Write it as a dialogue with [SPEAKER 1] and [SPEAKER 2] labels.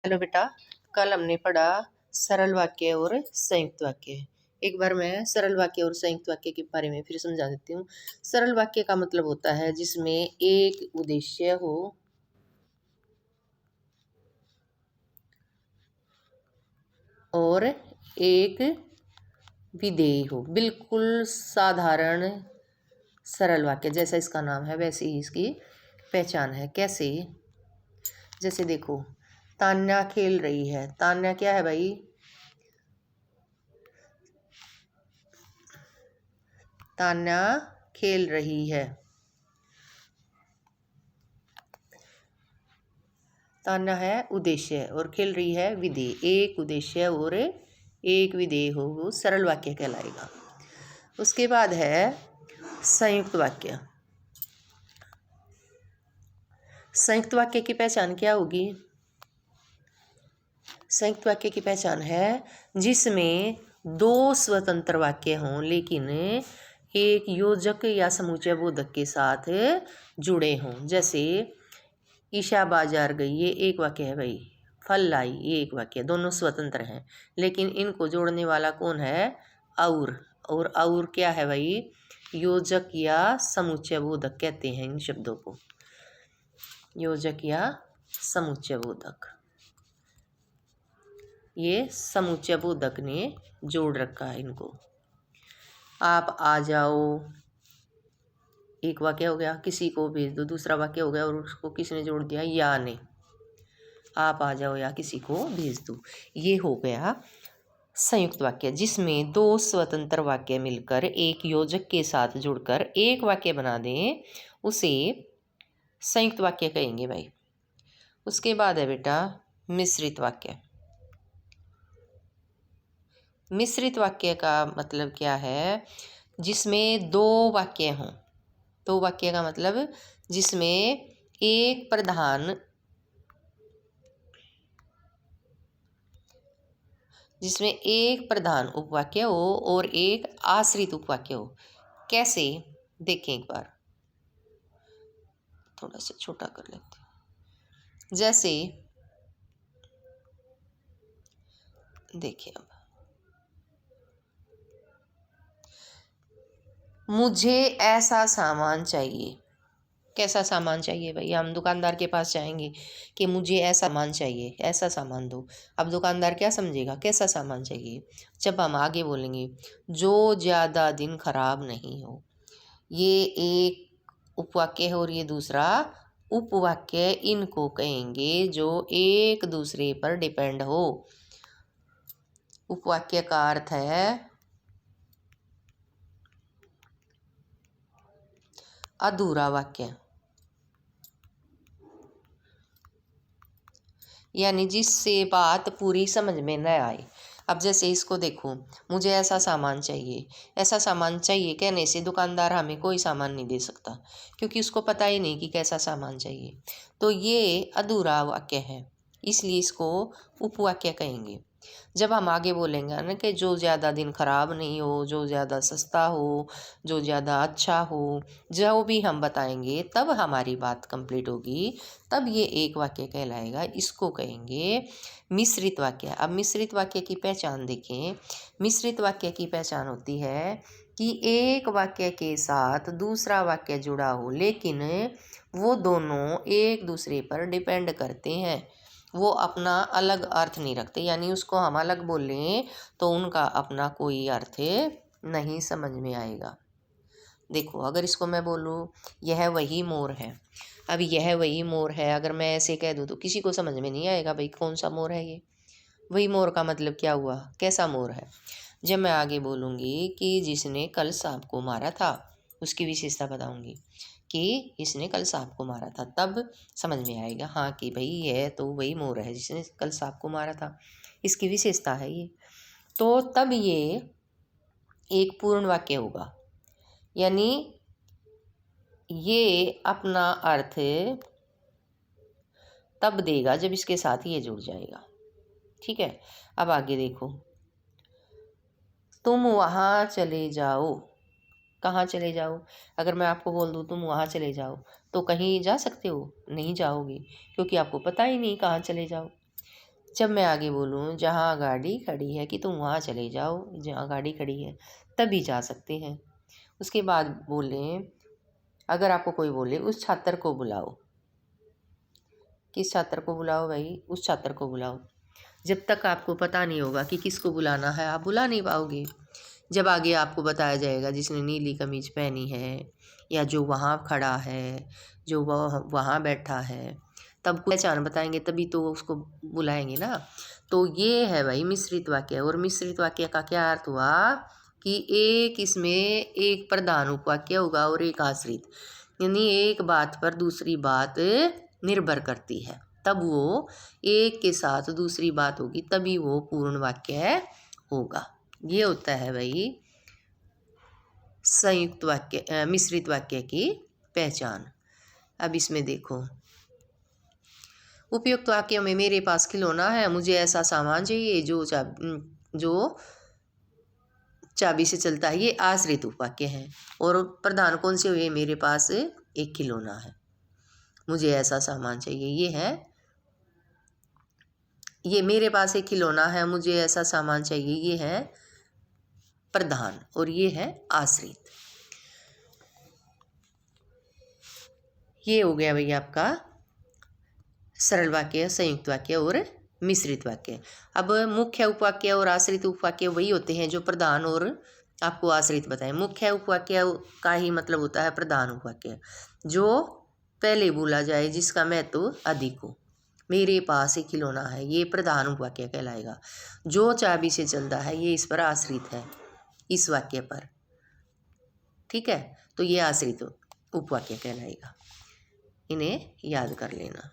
[SPEAKER 1] Hello बेटा, कल हमने पढ़ा सरल वाक्य और संयुक्त वाक्य। एक बार मैं सरल वाक्य और संयुक्त वाक्य के बारे में फिर समझा देती हूँ। सरल वाक्य का मतलब होता है जिसमें एक उद्देश्य हो और एक विधेय हो। बिल्कुल साधारण सरल वाक्य, जैसा इसका नाम है वैसे ही इसकी पहचान है। कैसे? जैसे देखो, तान्या खेल रही है। तान्या क्या है भाई? तान्या खेल रही है। तान्या है उद्देश्य और खेल रही है विधेय। एक उद्देश्य और एक विधेय हो वो सरल वाक्य कहलाएगा। उसके बाद है संयुक्त वाक्य। संयुक्त वाक्य की पहचान क्या होगी? संयुक्त वाक्य की पहचान है जिसमें दो स्वतंत्र वाक्य हों लेकिन एक योजक या समुच्चय बोधक के साथ जुड़े हों। जैसे ईशा बाजार गई, ये एक वाक्य है भाई। फल लाई, ये एक वाक्य। दोनों स्वतंत्र हैं लेकिन इनको जोड़ने वाला कौन है? और क्या है भाई? योजक या समुच्चय बोधक कहते हैं इन शब्दों को। योजक या समुच्चय बोधक। ये समुच्चय बोधक ने जोड़ रखा है इनको। आप आ जाओ, एक वाक्य हो गया। किसी को भेज दो, दूसरा वाक्य हो गया और उसको किसने जोड़ दिया? या ने। आप आ जाओ या किसी को भेज दो, ये हो गया संयुक्त वाक्य। जिसमें दो स्वतंत्र वाक्य मिलकर एक योजक के साथ जुड़कर एक वाक्य बना दें, उसे संयुक्त वाक्य कहेंगे भाई। उसके बाद है बेटा मिश्रित वाक्य। मिश्रित वाक्य का मतलब क्या है? जिसमें दो वाक्य हों। दो वाक्य का मतलब जिसमें एक प्रधान उपवाक्य हो और एक आश्रित उपवाक्य हो। कैसे? देखें एक बार, थोड़ा सा छोटा कर लेते हैं। जैसे देखिए, अब मुझे ऐसा सामान चाहिए। कैसा सामान चाहिए भाई? हम दुकानदार के पास जाएंगे कि मुझे ऐसा सामान चाहिए, ऐसा सामान दो। अब दुकानदार क्या समझेगा? कैसा सामान चाहिए। जब हम आगे बोलेंगे जो ज़्यादा दिन खराब नहीं हो, ये एक उपवाक्य है और ये दूसरा उपवाक्य। इनको कहेंगे जो एक दूसरे पर डिपेंड हो। उपवाक्य का अर्थ है अधूरा वाक्य, यानी जिससे बात पूरी समझ में न आए। अब जैसे इसको देखो, मुझे ऐसा सामान चाहिए। ऐसा सामान चाहिए कहने से दुकानदार हमें कोई सामान नहीं दे सकता, क्योंकि उसको पता ही नहीं कि कैसा सामान चाहिए। तो ये अधूरा वाक्य है, इसलिए इसको उपवाक्य कहेंगे। जब हम आगे बोलेंगे ना कि जो ज़्यादा दिन खराब नहीं हो, जो ज़्यादा सस्ता हो, जो ज़्यादा अच्छा हो, जो भी हम बताएंगे तब हमारी बात कंप्लीट होगी, तब ये एक वाक्य कहलाएगा। इसको कहेंगे मिश्रित वाक्य। अब मिश्रित वाक्य की पहचान देखें। मिश्रित वाक्य की पहचान होती है कि एक वाक्य के साथ दूसरा वाक्य जुड़ा हो लेकिन वो दोनों एक दूसरे पर डिपेंड करते हैं। वो अपना अलग अर्थ नहीं रखते, यानी उसको हम अलग बोलें तो उनका अपना कोई अर्थ नहीं समझ में आएगा। देखो, अगर इसको मैं बोलूँ यह वही मोर है। अब यह वही मोर है अगर मैं ऐसे कह दूँ तो किसी को समझ में नहीं आएगा भाई कौन सा मोर है ये। वही मोर का मतलब क्या हुआ? कैसा मोर है। जब मैं आगे बोलूँगी कि जिसने कल सांप को मारा था, उसकी विशेषता बताऊँगी कि इसने कल सांप को मारा था, तब समझ में आएगा हाँ कि भाई यह तो वही मोर है जिसने कल सांप को मारा था, इसकी विशेषता है ये। तो तब ये एक पूर्ण वाक्य होगा, यानी ये अपना अर्थ तब देगा जब इसके साथ ये जुड़ जाएगा। ठीक है, अब आगे देखो, तुम वहाँ चले जाओ। कहाँ चले जाओ? अगर मैं आपको बोल दूँ तुम वहाँ चले जाओ, तो कहीं जा सकते हो? नहीं जाओगे, क्योंकि आपको पता ही नहीं कहाँ चले जाओ। जब मैं आगे बोलूँ जहाँ गाड़ी खड़ी है कि तुम वहाँ चले जाओ, जहाँ गाड़ी खड़ी है तभी जा सकते हैं। उसके बाद बोलें, अगर आपको कोई बोले उस छात्र को बुलाओ, किस छात्र को बुलाओ भाई, उस छात्र को बुलाओ। जब तक आपको पता नहीं होगा कि किसको बुलाना है आप बुला नहीं पाओगे। जब आगे आपको बताया जाएगा जिसने नीली कमीज पहनी है या जो वहाँ खड़ा है, जो वह वहाँ बैठा है, तब पहचान बताएंगे तभी तो उसको बुलाएंगे ना। तो ये है भाई मिश्रित वाक्य। और मिश्रित वाक्य का क्या अर्थ हुआ कि एक इसमें एक प्रधान उपवाक्य होगा और एक आश्रित, यानी एक बात पर दूसरी बात निर्भर करती है, तब वो एक के साथ दूसरी बात होगी तभी वो पूर्ण वाक्य होगा। ये होता है भाई संयुक्त वाक्य मिश्रित वाक्य की पहचान। अब इसमें देखो, उपयुक्त वाक्यों में मेरे पास खिलौना है, मुझे ऐसा सामान चाहिए जो चाबी से चलता है, ये आश्रित उपवाक्य हैं। और प्रधान कौन से हुए, मेरे पास एक खिलौना है, मुझे ऐसा सामान चाहिए, ये मेरे पास एक खिलौना है, मुझे ऐसा सामान चाहिए, ये है प्रधान और ये है आश्रित। ये हो गया भैया आपका सरल वाक्य, संयुक्त वाक्य और मिश्रित वाक्य। अब मुख्य उपवाक्य और आश्रित उपवाक्य वही होते हैं जो प्रधान और आपको आश्रित बताएं। मुख्य उपवाक्य का ही मतलब होता है प्रधान उपवाक्य, जो पहले बोला जाए, जिसका महत्व अधिक हो। मेरे पास एक खिलौना है, ये प्रधान उपवाक्य कहलाएगा। जो चाबी से चलता है, ये इस पर आश्रित है, इस वाक्य पर। ठीक है, तो ये आश्रित उपवाक्य कहलाएगा। इन्हें याद कर लेना।